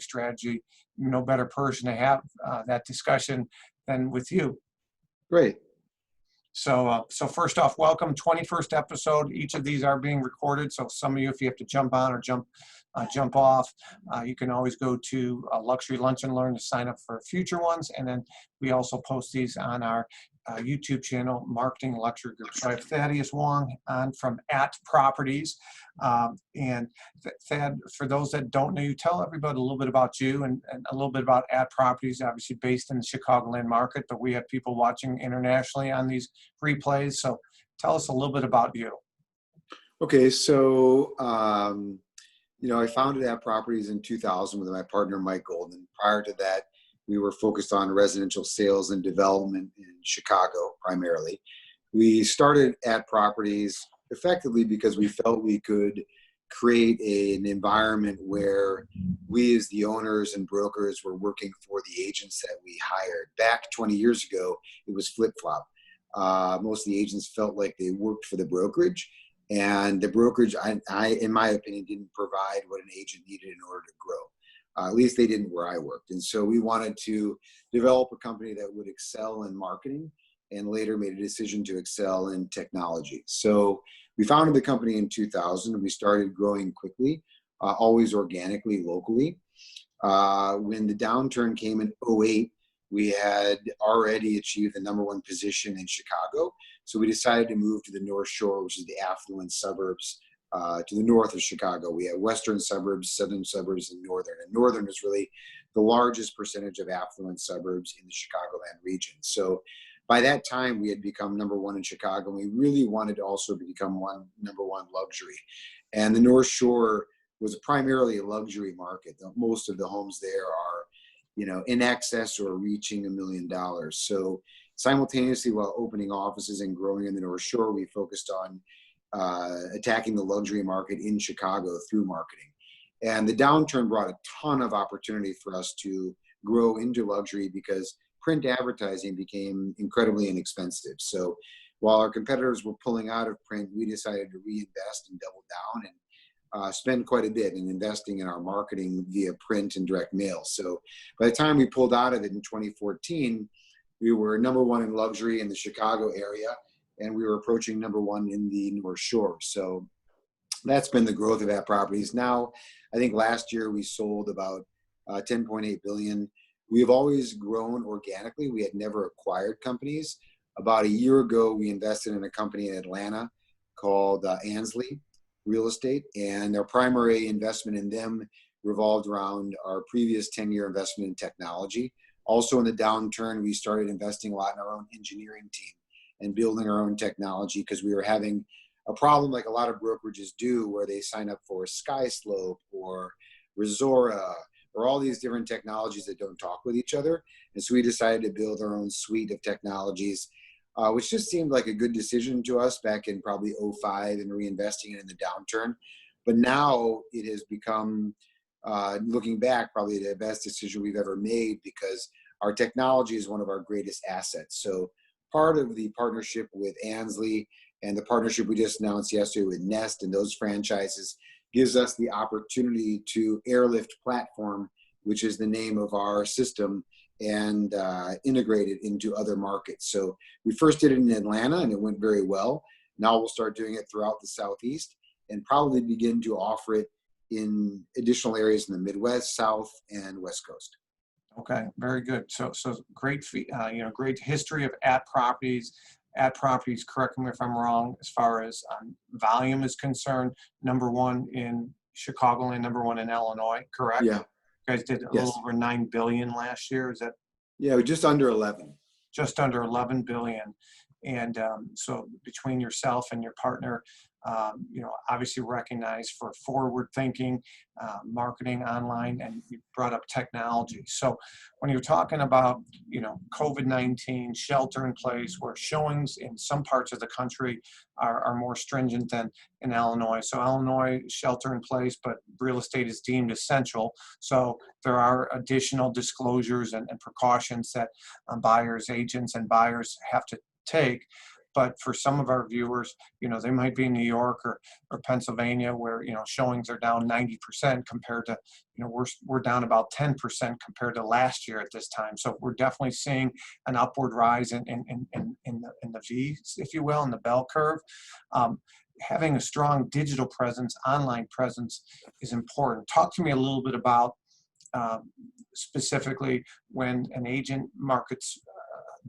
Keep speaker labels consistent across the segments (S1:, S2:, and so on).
S1: strategy. No better person to have that discussion than with you.
S2: Great.
S1: So first off, welcome, 21st episode. Each of these are being recorded, so some of you, if you have to jump on or jump off, you can always go to Luxury Lunch and Learn to sign up for future ones. And then we also post these on our YouTube channel, Marketing Luxury Group. So I have Thaddeus Wong on from @Properties. And Thad, for those that don't know you, tell everybody a little bit about you and a little bit about @Properties, obviously based in the Chicagoland market, but we have people watching internationally on these replays. So tell us a little bit about you.
S2: Okay, so I founded @Properties in 2000 with my partner Mike Golden. Prior to that, we were focused on residential sales and development in Chicago primarily. We started @Properties effectively because we felt we could create an environment where we as the owners and brokers were working for the agents that we hired. Back 20 years ago, it was flip-flop. Most of the agents felt like they worked for the brokerage, and the brokerage, in my opinion, didn't provide what an agent needed in order to grow. At least they didn't where I worked. And so we wanted to develop a company that would excel in marketing, and later made a decision to excel in technology. So we founded the company in 2000. We started growing quickly, always organically, locally. When the downturn came in 2008, we had already achieved the #1 position in Chicago. So we decided to move to the North Shore, which is the affluent suburbs to the north of Chicago. We have western suburbs, southern suburbs, and northern. And northern is really the largest percentage of affluent suburbs in the Chicagoland region. So by that time, we had become #1 in Chicago, and we really wanted to also become #1 luxury. And the North Shore was primarily a luxury market. Most of the homes there are, in excess or reaching $1 million. So simultaneously, while opening offices and growing in the North Shore, we focused on attacking the luxury market in Chicago through marketing. And the downturn brought a ton of opportunity for us to grow into luxury because print advertising became incredibly inexpensive. So while our competitors were pulling out of print, we decided to reinvest and double down and spend quite a bit in investing in our marketing via print and direct mail. So by the time we pulled out of it in 2014, we were #1 in luxury in the Chicago area, and we were approaching #1 in the North Shore. So that's been the growth of @Properties. Now, I think last year we sold about $10.8 billion. We've always grown organically. We had never acquired companies. About a year ago, we invested in a company in Atlanta called Ansley Real Estate, and our primary investment in them revolved around our previous 10-year investment in technology. Also in the downturn, we started investing a lot in our own engineering team and building our own technology because we were having a problem like a lot of brokerages do where they sign up for SkySlope or Resora or all these different technologies that don't talk with each other. And so we decided to build our own suite of technologies, which just seemed like a good decision to us back in probably 2005 and reinvesting it in the downturn. But now it has become, looking back, probably the best decision we've ever made because our technology is one of our greatest assets. So part of the partnership with Ansley and the partnership we just announced yesterday with Nest and those franchises gives us the opportunity to airlift platform, which is the name of our system, and integrate it into other markets. So we first did it in Atlanta and it went very well. Now we'll start doing it throughout the Southeast and probably begin to offer it in additional areas in the Midwest, South, and West Coast.
S1: Okay, very good. So great, great history of @Properties. @Properties, correct me if I'm wrong, as far as volume is concerned, #1 in Chicagoland, #1 in Illinois, correct?
S2: Yeah.
S1: You guys did a
S2: Yes.
S1: little over $9 billion last year. Is that?
S2: Yeah, just under 11.
S1: Just under 11 billion. And so between yourself and your partner, obviously recognized for forward thinking, marketing online, and you brought up technology. So when you're talking about, COVID-19, shelter in place, where showings in some parts of the country are more stringent than in Illinois. So Illinois, shelter in place, but real estate is deemed essential. So there are additional disclosures and precautions that buyers, agents, and buyers have to take. But for some of our viewers, they might be in New York or Pennsylvania where, showings are down 90% compared to, we're down about 10% compared to last year at this time. So we're definitely seeing an upward rise in the V, if you will, in the bell curve. Having a strong digital presence, online presence is important. Talk to me a little bit about specifically when an agent markets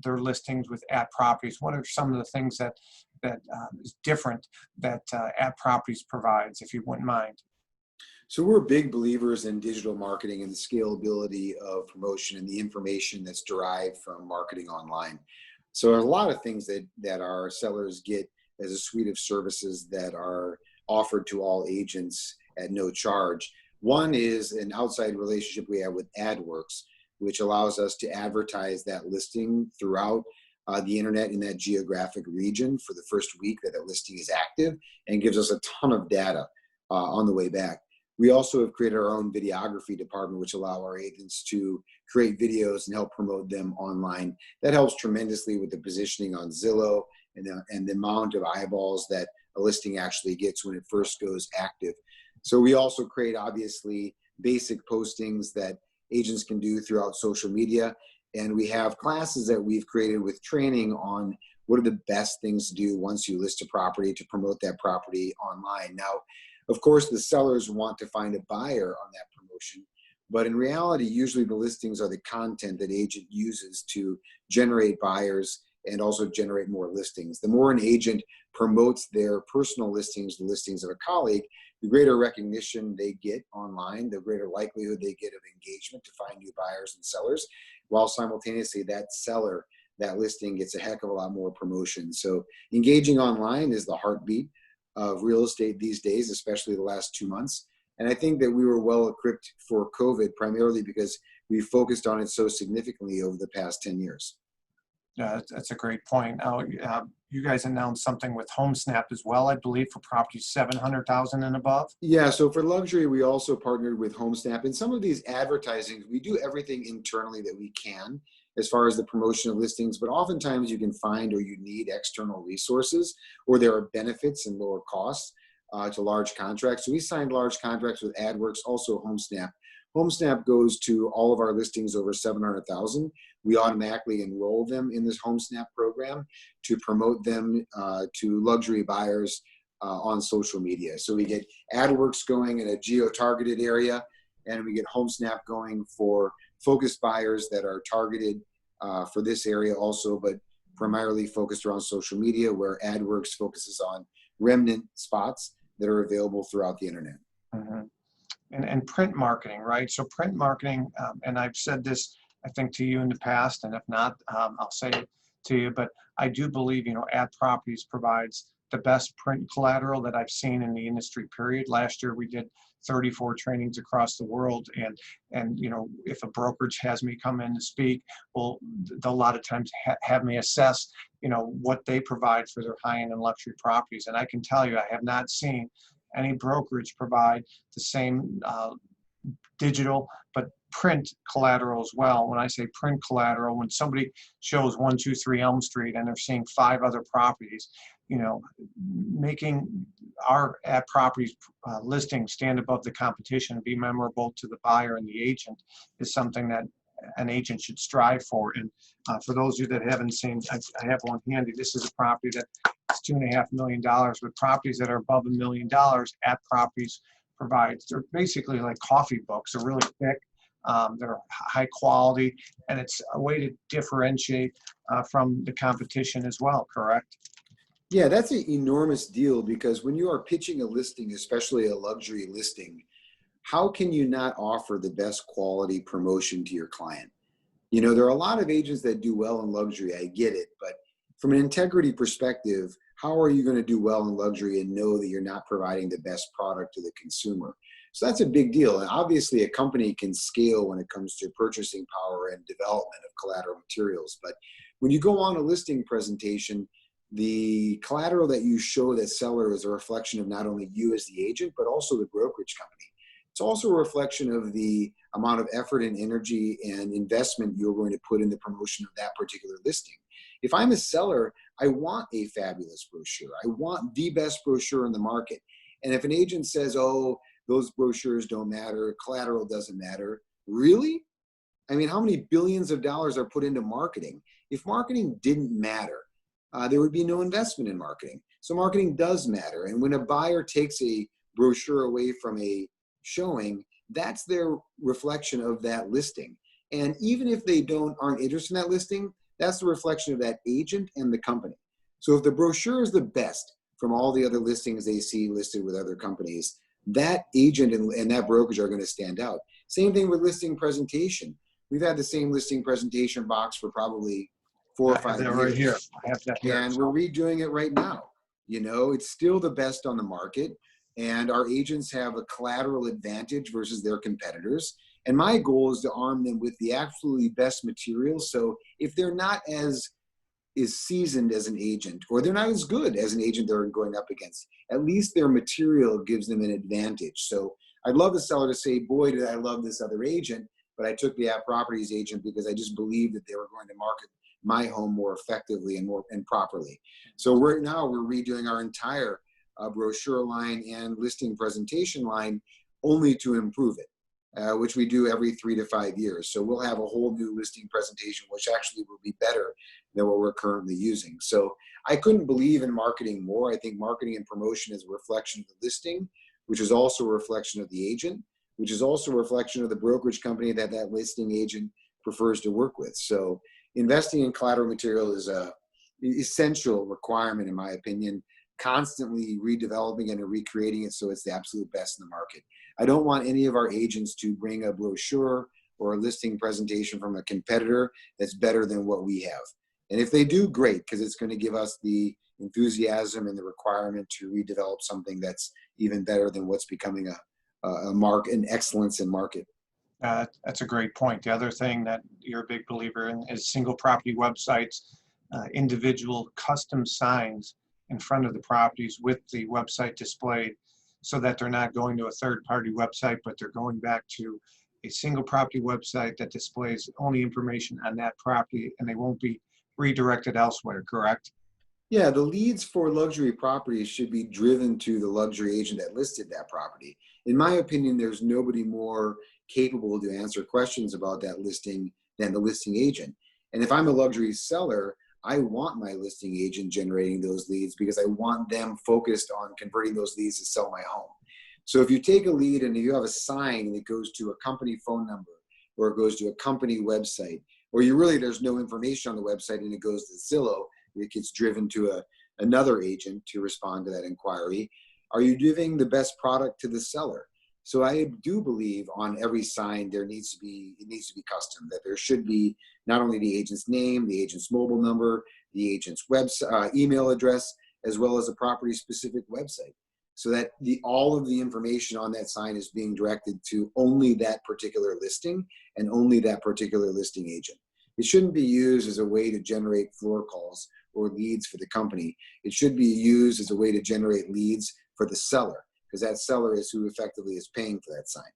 S1: their listings with At Properties. What are some of the things that is different that At Properties provides, if you wouldn't mind?
S2: So we're big believers in digital marketing and the scalability of promotion and the information that's derived from marketing online. So there are a lot of things that our sellers get as a suite of services that are offered to all agents at no charge. One is an outside relationship we have with AdWorks, which allows us to advertise that listing throughout the internet in that geographic region for the first week that that listing is active, and gives us a ton of data on the way back. We also have created our own videography department, which allow our agents to create videos and help promote them online. That helps tremendously with the positioning on Zillow and the amount of eyeballs that a listing actually gets when it first goes active. So we also create, obviously, basic postings that agents can do throughout social media. And we have classes that we've created with training on what are the best things to do once you list a property to promote that property online. Now, of course, the sellers want to find a buyer on that promotion, but in reality, usually the listings are the content that agent uses to generate buyers and also generate more listings. The more an agent promotes their personal listings, the listings of a colleague, the greater recognition they get online, the greater likelihood they get of engagement to find new buyers and sellers, while simultaneously that seller, that listing gets a heck of a lot more promotion. So engaging online is the heartbeat of real estate these days, especially the last 2 months. And I think that we were well equipped for COVID primarily because we focused on it so significantly over the past 10 years.
S1: Yeah, that's a great point. Now, you guys announced something with HomeSnap as well, I believe, for properties 700,000 and above.
S2: Yeah, so for luxury, we also partnered with HomeSnap. In some of these advertising, we do everything internally that we can as far as the promotion of listings, but oftentimes you can find or you need external resources, or there are benefits and lower costs to large contracts. So we signed large contracts with AdWorks, also HomeSnap. HomeSnap goes to all of our listings over 700,000. We automatically enroll them in this HomeSnap program to promote them to luxury buyers on social media. So we get AdWorks going in a geo-targeted area, and we get HomeSnap going for focused buyers that are targeted for this area also, but primarily focused around social media, where AdWorks focuses on remnant spots that are available throughout the internet.
S1: Mm-hmm. And print marketing, right? So print marketing, and I've said this, I think, to you in the past, and if not, I'll say it to you, but I do believe, At Properties provides the best print collateral that I've seen in the industry, period. Last year, we did 34 trainings across the world, and if a brokerage has me come in to speak, well, they'll a lot of times have me assess, what they provide for their high-end and luxury properties. And I can tell you, I have not seen any brokerage provide the same digital but print collateral as well. When I say print collateral, when somebody shows 123 Elm Street and they're seeing 5 other properties, making our At Properties listing stand above the competition and be memorable to the buyer and the agent is something that an agent should strive for. And for those of you that haven't seen, I have one handy. This is a property that is $2.5 million, but properties that are above $1 million, At Properties provides. They're basically like coffee books. They're really thick. They're high quality, and it's a way to differentiate from the competition as well, correct?
S2: Yeah, that's an enormous deal, because when you are pitching a listing, especially a luxury listing, how can you not offer the best quality promotion to your client? There are a lot of agents that do well in luxury, I get it, but from an integrity perspective, how are you going to do well in luxury and know that you're not providing the best product to the consumer? So that's a big deal. And obviously a company can scale when it comes to purchasing power and development of collateral materials. But when you go on a listing presentation, the collateral that you show that seller is a reflection of not only you as the agent, but also the brokerage company. It's also a reflection of the amount of effort and energy and investment you're going to put in the promotion of that particular listing. If I'm a seller, I want a fabulous brochure. I want the best brochure in the market. And if an agent says, oh, those brochures don't matter, collateral doesn't matter, really? I mean, how many billions of dollars are put into marketing? If marketing didn't matter, there would be no investment in marketing. So marketing does matter. And when a buyer takes a brochure away from a showing, that's their reflection of that listing. And even if they aren't interested in that listing, that's the reflection of that agent and the company. So if the brochure is the best from all the other listings they see listed with other companies, that agent and that brokerage are going to stand out. Same thing with listing presentation. We've had the same listing presentation box for probably 4 or 5 years.
S1: Right here. I have that here.
S2: And we're redoing it right now. You know, it's still the best on the market, and our agents have a collateral advantage versus their competitors. And my goal is to arm them with the absolutely best material. So if they're not as seasoned as an agent, or they're not as good as an agent they're going up against, at least their material gives them an advantage. So I'd love the seller to say, boy, did I love this other agent, but I took the App Properties agent because I just believed that they were going to market my home more effectively and properly. So right now we're redoing our entire brochure line and listing presentation line only to improve it, which we do every 3 to 5 years. So we'll have a whole new listing presentation, which actually will be better than what we're currently using. So I couldn't believe in marketing more. I think marketing and promotion is a reflection of the listing, which is also a reflection of the agent, which is also a reflection of the brokerage company that that listing agent prefers to work with. So investing in collateral material is a essential requirement, in my opinion, constantly redeveloping and recreating it so it's the absolute best in the market. I don't want any of our agents to bring a brochure or a listing presentation from a competitor that's better than what we have. And if they do, great, because it's going to give us the enthusiasm and the requirement to redevelop something that's even better than what's becoming an excellence in market.
S1: That's a great point. The other thing that you're a big believer in is single property websites, individual custom signs in front of the properties with the website displayed, so that they're not going to a third-party website, but they're going back to a single property website that displays only information on that property, and they won't be redirected elsewhere, correct?
S2: Yeah, the leads for luxury properties should be driven to the luxury agent that listed that property. In my opinion, there's nobody more capable to answer questions about that listing than the listing agent. And if I'm a luxury seller, I want my listing agent generating those leads because I want them focused on converting those leads to sell my home. So if you take a lead and you have a sign that goes to a company phone number, or it goes to a company website, or there's no information on the website and it goes to Zillow, it gets driven to another agent to respond to that inquiry, are you giving the best product to the seller? So I do believe on every sign it needs to be custom, that there should be not only the agent's name, the agent's mobile number, the agent's email address, as well as a property specific website, so that all of the information on that sign is being directed to only that particular listing and only that particular listing agent. It shouldn't be used as a way to generate floor calls or leads for the company. It should be used as a way to generate leads for the seller, because that seller is who effectively is paying for that sign.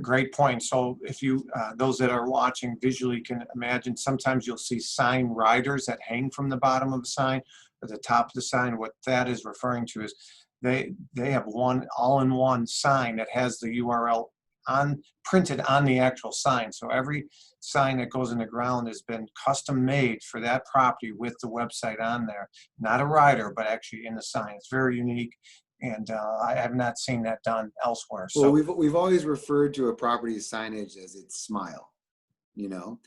S1: Great point. So if you, those that are watching visually can imagine, sometimes you'll see sign riders that hang from the bottom of the sign or the top of the sign. What that is referring to is they have one all-in-one sign that has the URL printed on the actual sign. So every sign that goes in the ground has been custom made for that property with the website on there. Not a rider, but actually in the sign. It's very unique. And I have not seen that done elsewhere. So
S2: well, we've always referred to a property's signage as its smile. You know,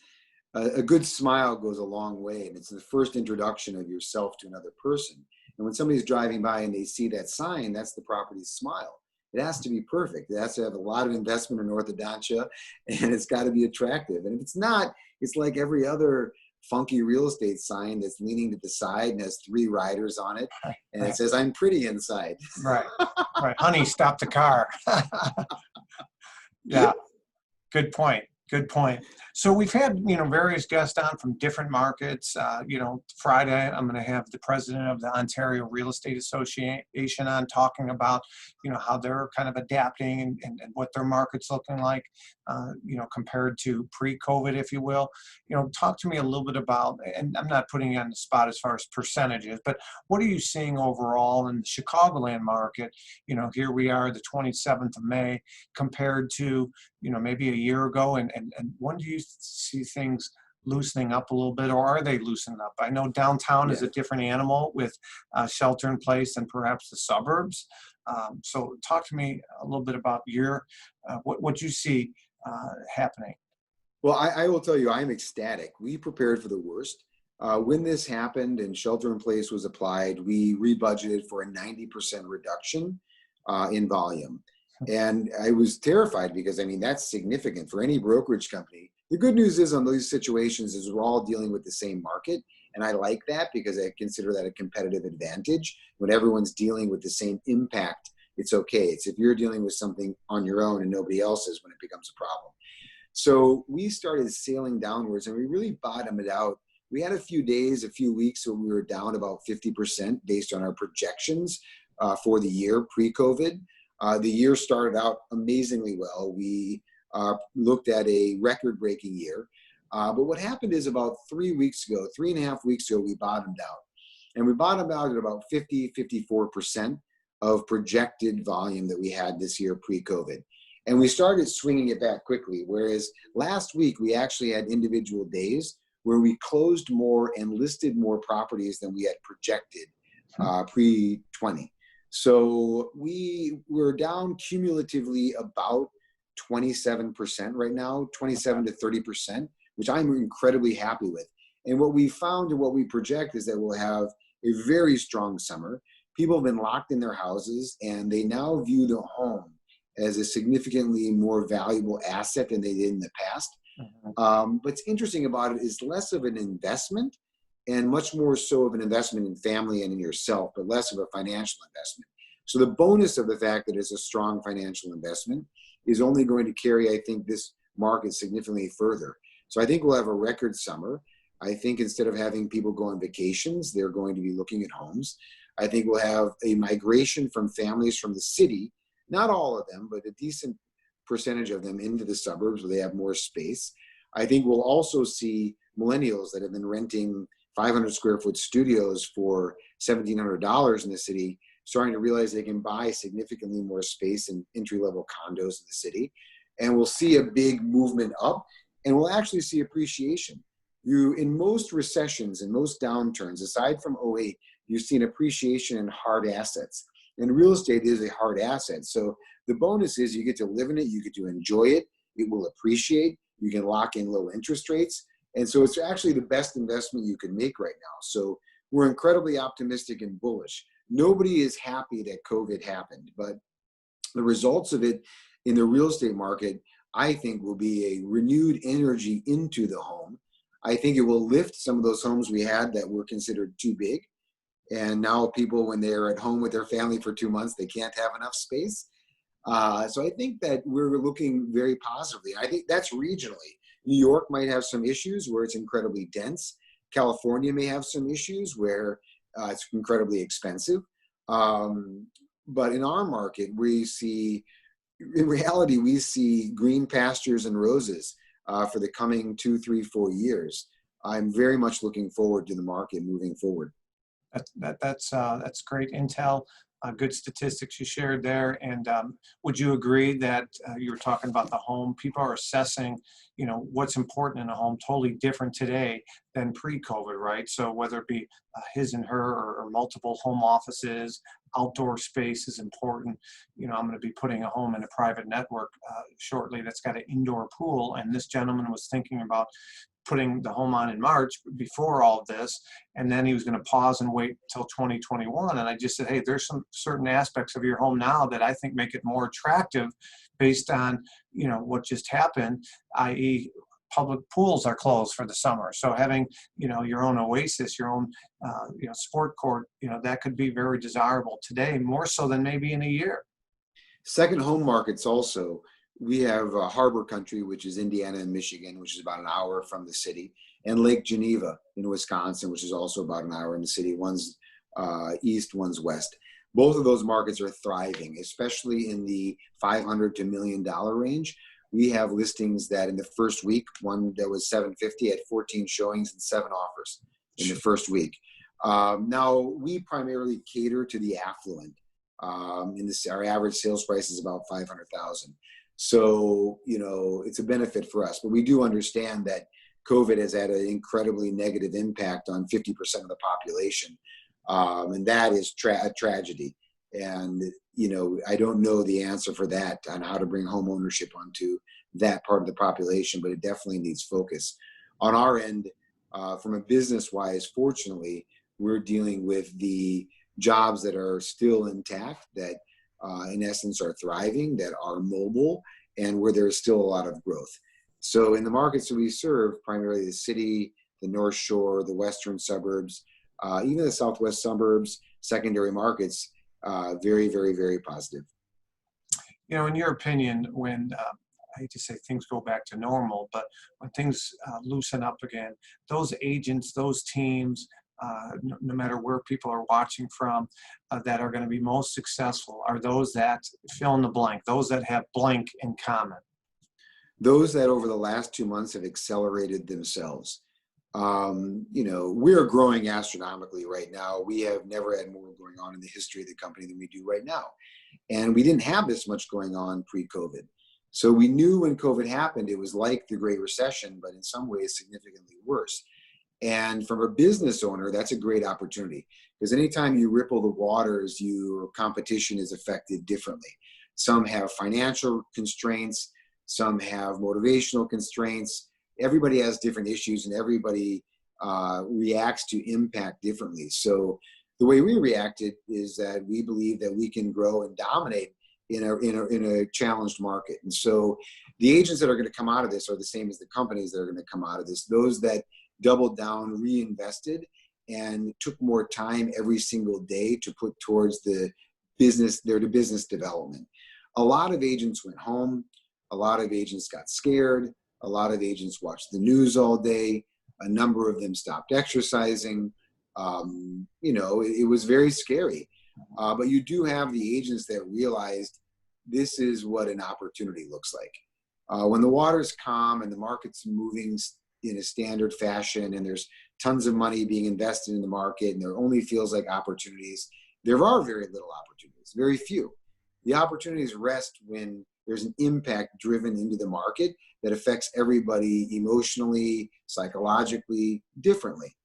S2: a good smile goes a long way, and it's the first introduction of yourself to another person. And when somebody's driving by and they see that sign, that's the property's smile. It has to be perfect. It has to have a lot of investment in orthodontia, and it's got to be attractive. And if it's not, it's like every other funky real estate sign that's leaning to the side and has 3 riders on it, and it says, "I'm pretty inside."
S1: Right. Honey, stop the car. Yeah. Good point. Good point. So we've had, various guests on from different markets. Friday, I'm going to have the president of the Ontario Real Estate Association on talking about, how they're kind of adapting and what their market's looking like. compared to pre-COVID, if you will. Talk to me a little bit about, and I'm not putting you on the spot as far as percentages, but what are you seeing overall in the Chicagoland market? Here we are, the 27th of May, compared to, maybe a year ago, and when do you see things loosening up a little bit, or are they loosening up? I know downtown is a different animal with shelter in place than perhaps the suburbs. So talk to me a little bit about what you see happening.
S2: Well, I will tell you, I'm ecstatic. We prepared for the worst. When this happened and shelter in place was applied, we rebudgeted for a 90% reduction in volume. And I was terrified because, that's significant for any brokerage company. The good news is on those situations is we're all dealing with the same market. And I like that because I consider that a competitive advantage. When everyone's dealing with the same impact, it's okay. It's if you're dealing with something on your own and nobody else is when it becomes a problem. So we started sailing downwards and we really bottomed it out. We had a few days, a few weeks where we were down about 50% based on our projections for the year pre-COVID. The year started out amazingly well. We looked at a record-breaking year. But what happened is about 3.5 weeks ago, we bottomed out. And we bottomed out at about 54% of projected volume that we had this year pre-COVID. And we started swinging it back quickly, whereas last week we actually had individual days where we closed more and listed more properties than we had projected pre-20. So we were down cumulatively about 27% right now, 27 to 30%, which I'm incredibly happy with. And what we found and what we project is that we'll have a very strong summer. People have been locked in their houses and they now view the home as a significantly more valuable asset than they did in the past. What's interesting about it is less of an investment and much more so of an investment in family and in yourself, but less of a financial investment. So the bonus of the fact that it's a strong financial investment is only going to carry, I think, this market significantly further. So I think we'll have a record summer. I think instead of having people go on vacations, they're going to be looking at homes. I think we'll have a migration from families from the city, not all of them, but a decent percentage of them into the suburbs where they have more space. I think we'll also see millennials that have been renting 500 square foot studios for $1,700 in the city starting to realize they can buy significantly more space in entry-level condos in the city. And we'll see a big movement up, and we'll actually see appreciation. In most recessions and most downturns, aside from '08, you've seen appreciation in hard assets. And real estate is a hard asset. So the bonus is you get to live in it, you get to enjoy it, it will appreciate, you can lock in low interest rates. And so it's actually the best investment you can make right now. So we're incredibly optimistic and bullish. Nobody is happy that COVID happened, but the results of it in the real estate market, I think, will be a renewed energy into the home. I think it will lift some of those homes we had that were considered too big. And now people, when they're at home with their family for 2 months, they can't have enough space. So I think that we're looking very positively. I think that's regionally. New York might have some issues where it's incredibly dense. California may have some issues where it's incredibly expensive. But in our market, in reality, we see green pastures and roses for the coming 2, 3, 4 years. I'm very much looking forward to the market moving forward.
S1: That's great intel. Good statistics you shared there. And would you agree that you were talking about the home? People are assessing, what's important in a home totally different today than pre-COVID, right? So whether it be his and her or multiple home offices, outdoor space is important. I'm going to be putting a home in a private network shortly that's got an indoor pool. And this gentleman was thinking about putting the home on in March before all of this, and then he was going to pause and wait until 2021. And I just said, hey, there's some certain aspects of your home now that I think make it more attractive based on, what just happened, i.e. public pools are closed for the summer. So having, your own oasis, your own, sport court, that could be very desirable today, more so than maybe in a year.
S2: Second home markets also. We have Harbor Country, which is Indiana and Michigan, which is about an hour from the city, and Lake Geneva in Wisconsin, which is also about an hour in the city. One's east, one's west. Both of those markets are thriving, especially in the $500 to $1 million range. we have listings that in the first week, one that was 750 had 14 showings and 7 offers in the first week. Now, we primarily cater to the affluent. Our average sales price is about 500,000. So, it's a benefit for us. But we do understand that COVID has had an incredibly negative impact on 50% of the population. And that is a tragedy. And, I don't know the answer for that on how to bring home ownership onto that part of the population, but it definitely needs focus. On our end, from a business-wise, fortunately, we're dealing with the jobs that are still intact, that in essence are thriving, that are mobile, and where there's still a lot of growth. So in the markets that we serve, primarily the city, the North Shore, the western suburbs, even the southwest suburbs, secondary markets, very, very, very positive.
S1: In your opinion, when I hate to say things go back to normal, but when things loosen up again, those agents, those teams, no matter where people are watching from, that are going to be most successful are those that fill in the blank, those that have blank in common.
S2: Those that over the last 2 months have accelerated themselves. We're growing astronomically right now. We have never had more going on in the history of the company than we do right now. And we didn't have this much going on pre-COVID. So we knew when COVID happened, it was like the Great Recession, but in some ways significantly worse. And from a business owner, that's a great opportunity, because anytime you ripple the waters, your competition is affected differently. Some have financial constraints, some have motivational constraints. Everybody has different issues, and everybody reacts to impact differently. So the way we reacted is that we believe that we can grow and dominate in a challenged market. And so the agents that are going to come out of this are the same as the companies that are going to come out of this. Those that doubled down, reinvested, and took more time every single day to put towards the business development. A lot of agents went home. A lot of agents got scared. A lot of agents watched the news all day. A number of them stopped exercising. It was very scary. But you do have the agents that realized this is what an opportunity looks like. When the water's calm and the market's moving in a standard fashion and there's tons of money being invested in the market and there only feels like opportunities, there are very little opportunities, very few. The opportunities rest when there's an impact driven into the market that affects everybody emotionally, psychologically, differently.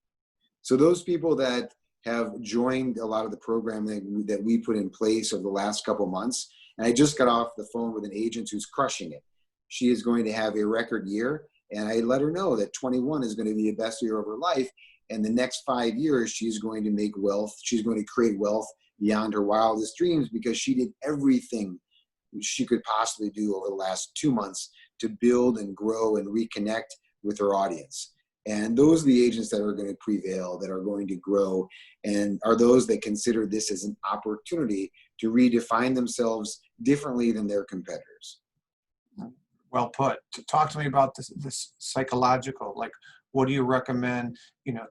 S2: So those people that have joined a lot of the programming that we put in place over the last couple of months, and I just got off the phone with an agent who's crushing it. She is going to have a record year, and I let her know that 21 is going to be the best year of her life, and the next 5 years she's going to make wealth. She's going to create wealth beyond her wildest dreams, because she did everything she could possibly do over the last 2 months to build and grow and reconnect with her audience. And those are the agents that are going to prevail, that are going to grow, and are those that consider this as an opportunity to redefine themselves differently than their competitors.
S1: Well put. Talk to me about this psychological, like, what do you recommend,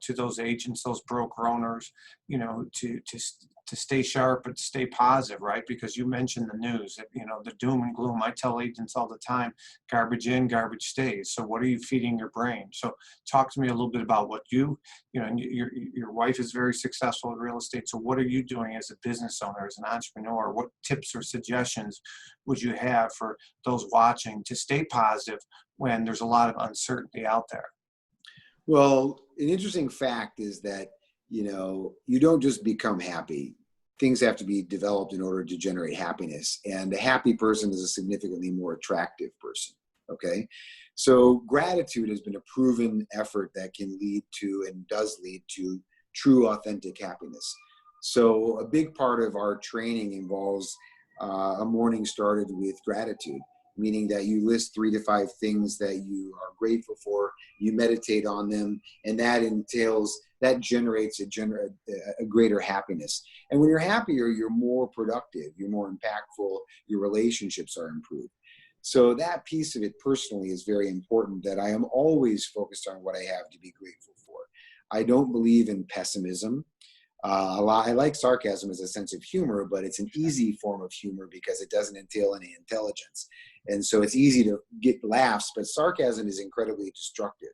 S1: to those agents, those broker owners, to stay sharp but stay positive, right? Because you mentioned the news, the doom and gloom. I tell agents all the time, garbage in, garbage stays. So what are you feeding your brain? So talk to me a little bit about what and your wife is very successful in real estate. So what are you doing as a business owner, as an entrepreneur? What tips or suggestions would you have for those watching to stay positive when there's a lot of uncertainty out there?
S2: Well, an interesting fact is that, you don't just become happy. Things have to be developed in order to generate happiness. And a happy person is a significantly more attractive person. Okay. So gratitude has been a proven effort that can lead to and does lead to true, authentic happiness. So a big part of our training involves a morning started with gratitude, meaning that you list 3 to 5 things that you are grateful for, you meditate on them, and that generates a greater happiness. And when you're happier, you're more productive, you're more impactful, your relationships are improved. So that piece of it personally is very important, that I am always focused on what I have to be grateful for. I don't believe in pessimism. I like sarcasm as a sense of humor, but it's an easy form of humor because it doesn't entail any intelligence. And so it's easy to get laughs, but sarcasm is incredibly destructive,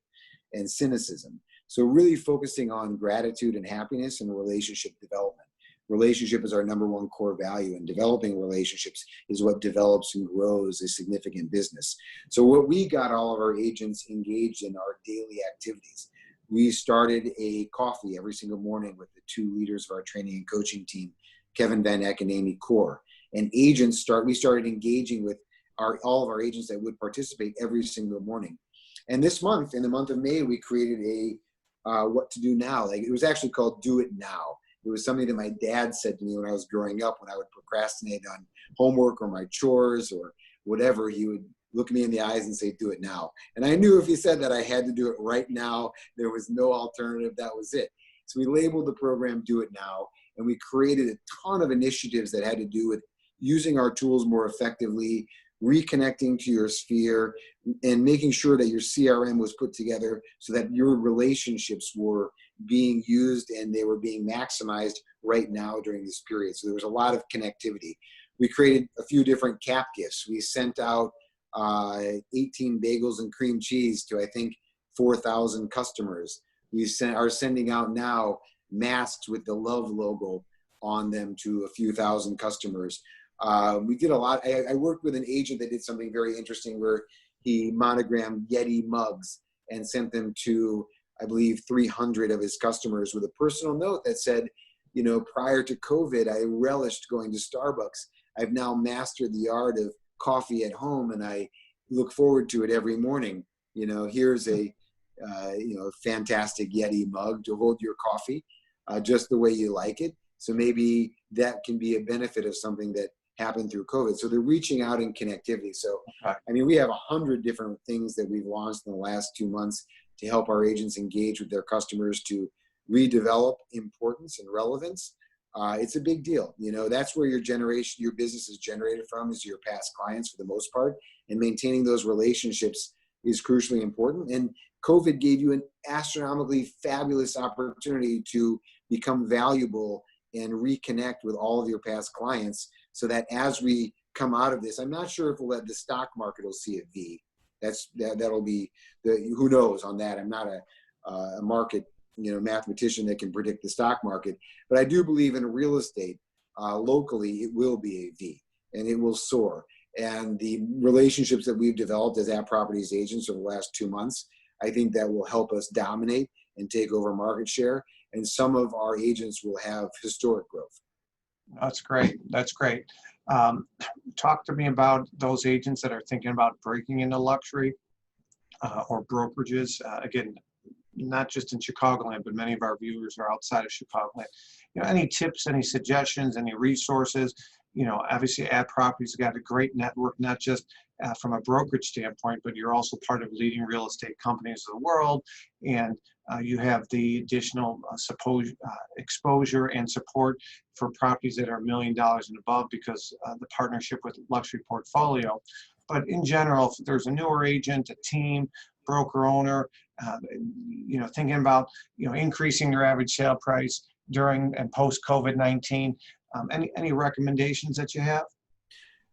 S2: and cynicism. So really focusing on gratitude and happiness and relationship development. Relationship is our number one core value, and developing relationships is what develops and grows a significant business. So what we got all of our agents engaged in are daily activities. We started a coffee every single morning with the two leaders of our training and coaching team, Kevin Van Eck and Amy Core. And we started engaging with all of our agents that would participate every single morning. And this month, in the month of May, we created a what to do now. Like, it was actually called Do It Now. It was something that my dad said to me when I was growing up, when I would procrastinate on homework or my chores or whatever. He would look me in the eyes and say, do it now. And I knew if he said that, I had to do it right now. There was no alternative. That was it. So we labeled the program Do It Now, and we created a ton of initiatives that had to do with using our tools more effectively, reconnecting to your sphere, and making sure that your CRM was put together so that your relationships were being used and they were being maximized right now during this period. So there was a lot of connectivity. We created a few different cap gifts. We sent out 18 bagels and cream cheese to, I think, 4,000 customers. We are sending out now masks with the love logo on them to a few thousand customers. We did a lot. I worked with an agent that did something very interesting where he monogrammed Yeti mugs and sent them to, I believe, 300 of his customers with a personal note that said, you know, prior to COVID, I relished going to Starbucks. I've now mastered the art of coffee at home, and I look forward to it every morning. You know, here's a fantastic Yeti mug to hold your coffee just the way you like it. So maybe that can be a benefit of something that happened through COVID. So they're reaching out in connectivity. So, I mean, we have 100 different things that we've launched in the last 2 months to help our agents engage with their customers to redevelop importance and relevance. It's a big deal. You know, that's where your business is generated from, is your past clients for the most part, and maintaining those relationships is crucially important. And COVID gave you an astronomically fabulous opportunity to become valuable and reconnect with all of your past clients, so that as we come out of this, I'm not sure if the stock market will see a V. That'll be who knows on that. I'm not a market mathematician that can predict the stock market, but I do believe in real estate locally it will be a V, and it will soar. And the relationships that we've developed as App Properties agents over the last 2 months, I think that will help us dominate and take over market share. And some of our agents will have historic growth.
S1: That's great. That's great. Talk to me about those agents that are thinking about breaking into luxury or brokerages. Again, not just in Chicagoland, but many of our viewers are outside of Chicagoland. You know, any tips, any suggestions, any resources? You know, obviously App Properties got a great network, not just from a brokerage standpoint, but you're also part of leading real estate companies of the world, and you have the additional exposure and support for properties that are $1 million and above because the partnership with Luxury Portfolio. But in general, if there's a newer agent, a team, broker owner, thinking about increasing their average sale price during and post COVID-19, any recommendations that you have?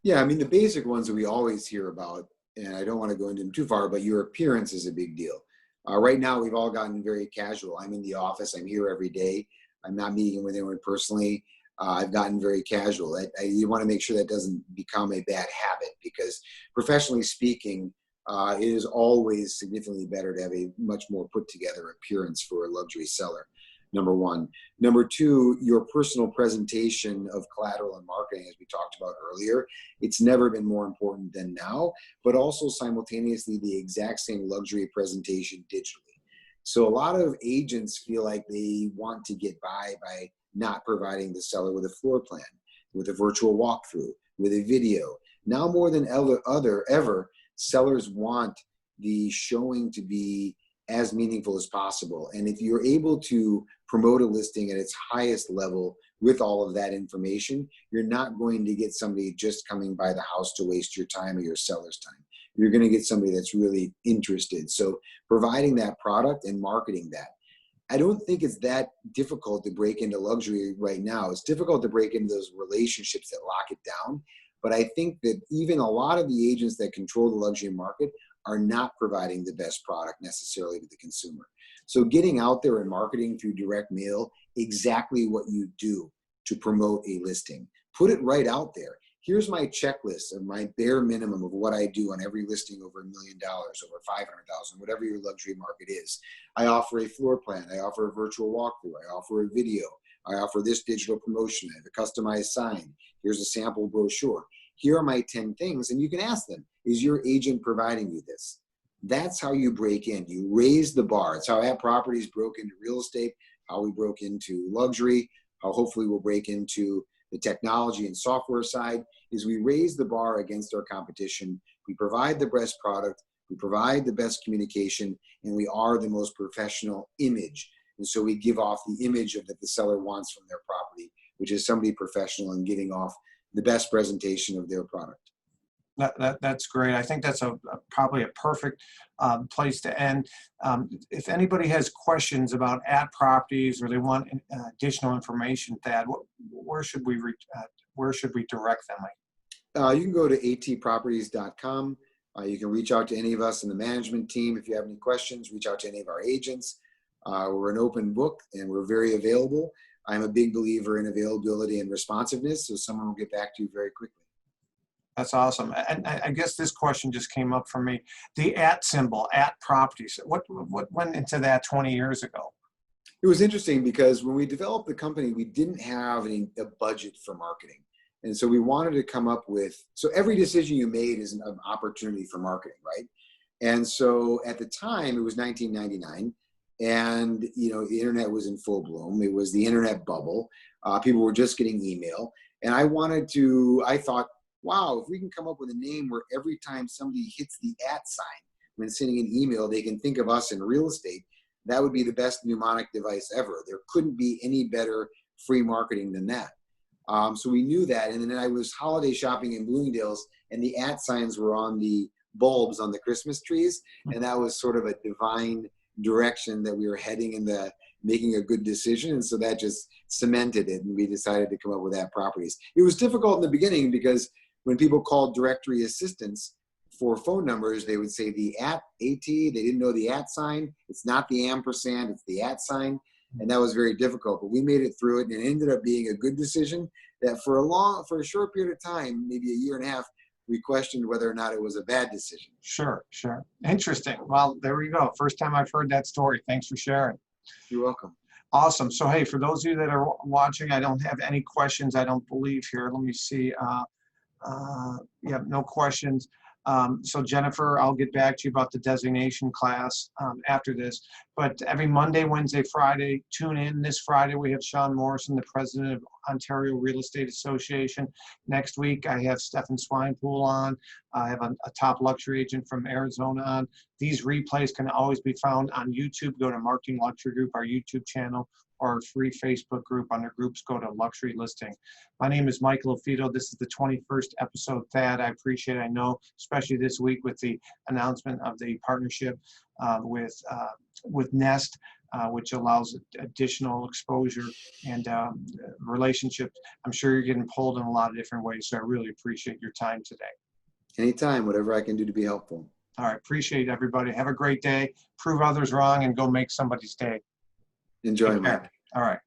S2: Yeah, I mean, the basic ones that we always hear about, and I don't want to go into them too far, but your appearance is a big deal. Right now, we've all gotten very casual. I'm in the office. I'm here every day. I'm not meeting with anyone personally. I've gotten very casual. You want to make sure that doesn't become a bad habit, because professionally speaking, it is always significantly better to have a much more put together appearance for a luxury seller. Number one. Number two, your personal presentation of collateral and marketing, as we talked about earlier, it's never been more important than now, but also simultaneously the exact same luxury presentation digitally. So a lot of agents feel like they want to get by not providing the seller with a floor plan, with a virtual walkthrough, with a video. Now more than ever, sellers want the showing to be as meaningful as possible. And if you're able to promote a listing at its highest level with all of that information, you're not going to get somebody just coming by the house to waste your time or your seller's time. You're going to get somebody that's really interested. So providing that product and marketing that. I don't think it's that difficult to break into luxury right now. It's difficult to break into those relationships that lock it down. But I think that even a lot of the agents that control the luxury market are not providing the best product necessarily to the consumer. So getting out there and marketing through direct mail, exactly what you do to promote a listing. Put it right out there. Here's my checklist of my bare minimum of what I do on every listing over $1 million, over 500,000, whatever your luxury market is. I offer a floor plan. I offer a virtual walkthrough. I offer a video. I offer this digital promotion. I have a customized sign. Here's a sample brochure. Here are my 10 things. And you can ask them, is your agent providing you this? That's how you break in. You raise the bar. It's how At Properties broke into real estate, how we broke into luxury, how hopefully we'll break into the technology and software side, is we raise the bar against our competition. We provide the best product, we provide the best communication, and we are the most professional image. And so we give off the image of that the seller wants from their property, which is somebody professional and giving off the best presentation of their product.
S1: That's great. I think that's probably a perfect place to end. If anybody has questions about At Properties or they want additional information, Thad, where should we direct them?
S2: You can go to atproperties.com. You can reach out to any of us in the management team. If you have any questions, reach out to any of our agents. We're an open book and we're very available. I'm a big believer in availability and responsiveness, so someone will get back to you very quickly.
S1: That's awesome. And I guess this question just came up for me. The at symbol, At Properties, what went into that 20 years ago?
S2: It was interesting because when we developed the company, we didn't have a budget for marketing. And so we wanted to come up with, so every decision you made is an opportunity for marketing, right? And so at the time, it was 1999. And, the internet was in full bloom. It was the internet bubble. People were just getting email. And I thought, wow, if we can come up with a name where every time somebody hits the at sign when sending an email, they can think of us in real estate, that would be the best mnemonic device ever. There couldn't be any better free marketing than that. So we knew that. And then I was holiday shopping in Bloomingdale's, and the at signs were on the bulbs on the Christmas trees. And that was sort of a divine direction that we were heading in making a good decision. And so that just cemented it. And we decided to come up with At Properties. It was difficult in the beginning because when people called directory assistance for phone numbers, they would say the at, they didn't know the at sign. It's not the ampersand, it's the at sign. And that was very difficult, but we made it through it, and it ended up being a good decision that for a short period of time, maybe a year and a half, we questioned whether or not it was a bad decision.
S1: Sure. Interesting. Well, there we go. First time I've heard that story. Thanks for sharing.
S2: You're welcome.
S1: Awesome. So, hey, for those of you that are watching, I don't have any questions, I don't believe here. Let me see. Yeah, no questions. So Jennifer, I'll get back to you about the designation class after this. But every Monday, Wednesday, Friday, tune in. This Friday, we have Sean Morrison, the president of Ontario Real Estate Association. Next week, I have Stephen Swinepool on. I have a top luxury agent from Arizona on. These replays can always be found on YouTube. Go to Marketing Luxury Group, our YouTube channel, or our free Facebook group. Under groups, go to Luxury Listing. My name is Michael LaFido. This is the 21st episode, Thad. I appreciate it. I know, especially this week with the announcement of the partnership with Nest, which allows additional exposure and relationship. I'm sure you're getting pulled in a lot of different ways, so I really appreciate your time today.
S2: Anytime, whatever I can do to be helpful.
S1: All right, appreciate it, everybody. Have a great day. Prove others wrong and go make somebody's day.
S2: Enjoy, Mike.
S1: All right.